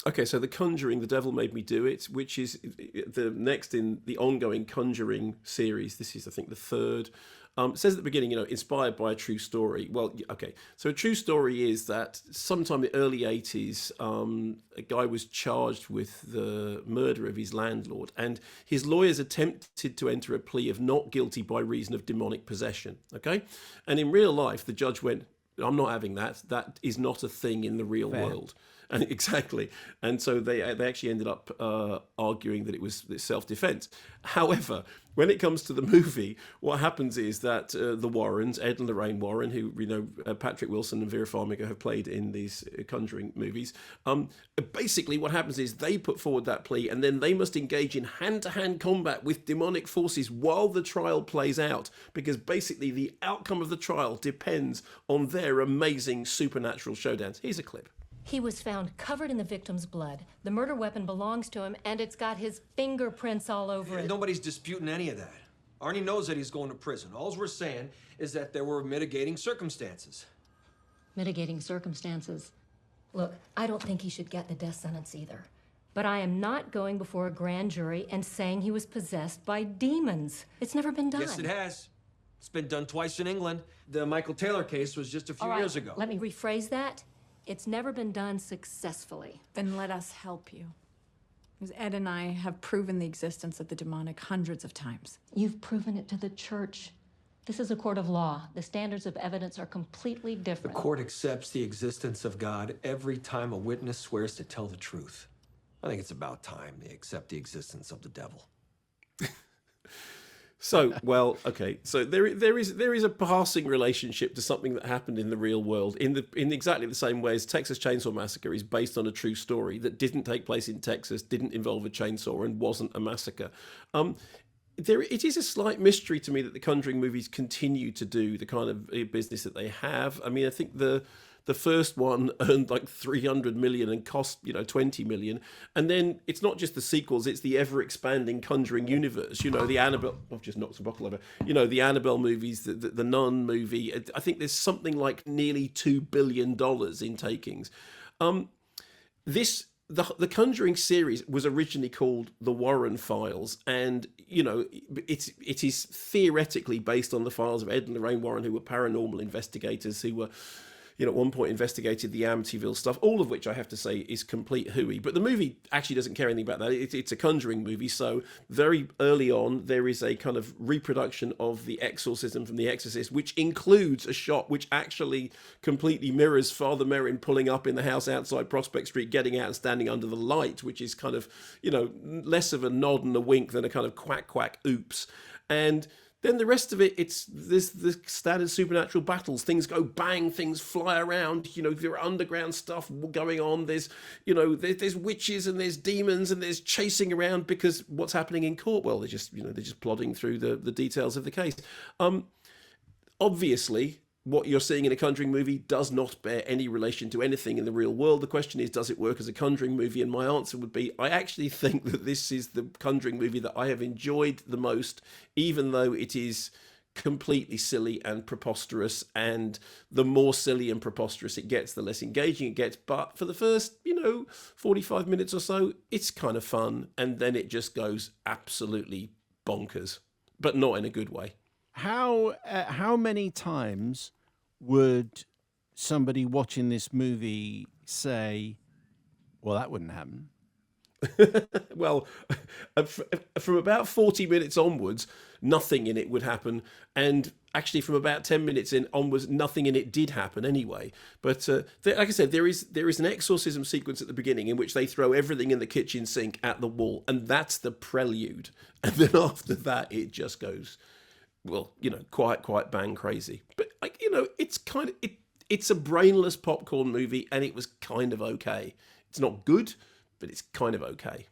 Okay, so The Conjuring, The Devil Made Me Do It, which is the next in the ongoing Conjuring series. This is, I think, the third. It says at the beginning, inspired by a true story. Well, okay, so a true story is that sometime in the early 80s, a guy was charged with the murder of his landlord, and his lawyers attempted to enter a plea of not guilty by reason of demonic possession. Okay, and in real life, the judge went, I'm not having that. That is not a thing in the real Fair. world. And exactly, and so they actually ended up arguing that it was self-defense. However, when it comes to the movie, what happens is that the Warrens, Ed and Lorraine Warren, who Patrick Wilson and Vera Farmiga have played in these Conjuring movies, basically what happens is they put forward that plea, and then they must engage in hand-to-hand combat with demonic forces while the trial plays out, because basically the outcome of the trial depends on their amazing supernatural showdowns. Here's a clip. He was found covered in the victim's blood. The murder weapon belongs to him, and it's got his fingerprints all over it. Nobody's disputing any of that. Arnie knows that he's going to prison. All we're saying is that there were mitigating circumstances. Mitigating circumstances. Look, I don't think he should get the death sentence either. But I am not going before a grand jury and saying he was possessed by demons. It's never been done. Yes, it has. It's been done twice in England. The Michael Taylor case was just a few years ago. Let me rephrase that. It's never been done successfully. Then let us help you. Because Ed and I have proven the existence of the demonic hundreds of times. You've proven it to the church. This is a court of law. The standards of evidence are completely The different. court accepts the existence of God every time a witness swears to tell the truth. I think it's about time they accept the existence of the devil. So, well, okay. So there is a passing relationship to something that happened in the real world in exactly the same way as Texas Chainsaw Massacre is based on a true story that didn't take place in Texas, didn't involve a chainsaw, and wasn't a massacre. It is a slight mystery to me that the Conjuring movies continue to do the kind of business that they have. I mean, I think the first one earned like 300 million and cost 20 million, and then it's not just the sequels, it's the ever expanding Conjuring universe. The Annabelle, I've just knocked some bottle over, the Annabelle movies, the Nun movie. I think there's something like nearly $2 billion in takings. The Conjuring series was originally called The Warren Files, and it is theoretically based on the files of Ed and Lorraine Warren, who were paranormal investigators who were at one point investigated the Amityville stuff, all of which I have to say is complete hooey. But the movie actually doesn't care anything about that. It's a Conjuring movie, so very early on there is a kind of reproduction of the exorcism from The Exorcist, which includes a shot which actually completely mirrors Father Merrin pulling up in the house outside Prospect Street, getting out and standing under the light, which is kind of, less of a nod and a wink than a kind of quack, quack, oops. And then the rest of it, there's the standard supernatural battles. Things go bang, things fly around. There are underground stuff going on. There's witches and there's demons and there's chasing around, because what's happening in court? Well, they're just plodding through the details of the case. Obviously, what you're seeing in a Conjuring movie does not bear any relation to anything in the real world. The question is, does it work as a Conjuring movie? And my answer would be, I actually think that this is the Conjuring movie that I have enjoyed the most, even though it is completely silly and preposterous. And the more silly and preposterous it gets, the less engaging it gets. But for the first, 45 minutes or so, it's kind of fun. And then it just goes absolutely bonkers, but not in a good way. How many times would somebody watching this movie say, well, that wouldn't happen? Well, from about 40 minutes onwards, nothing in it would happen. And actually from about 10 minutes in onwards, nothing in it did happen anyway. But like I said, there is an exorcism sequence at the beginning in which they throw everything in the kitchen sink at the wall. And that's the prelude. And then after that, it just goes, well, quite bang crazy. But it's kind of it's a brainless popcorn movie, and it was kind of okay. It's not good, but it's kind of okay.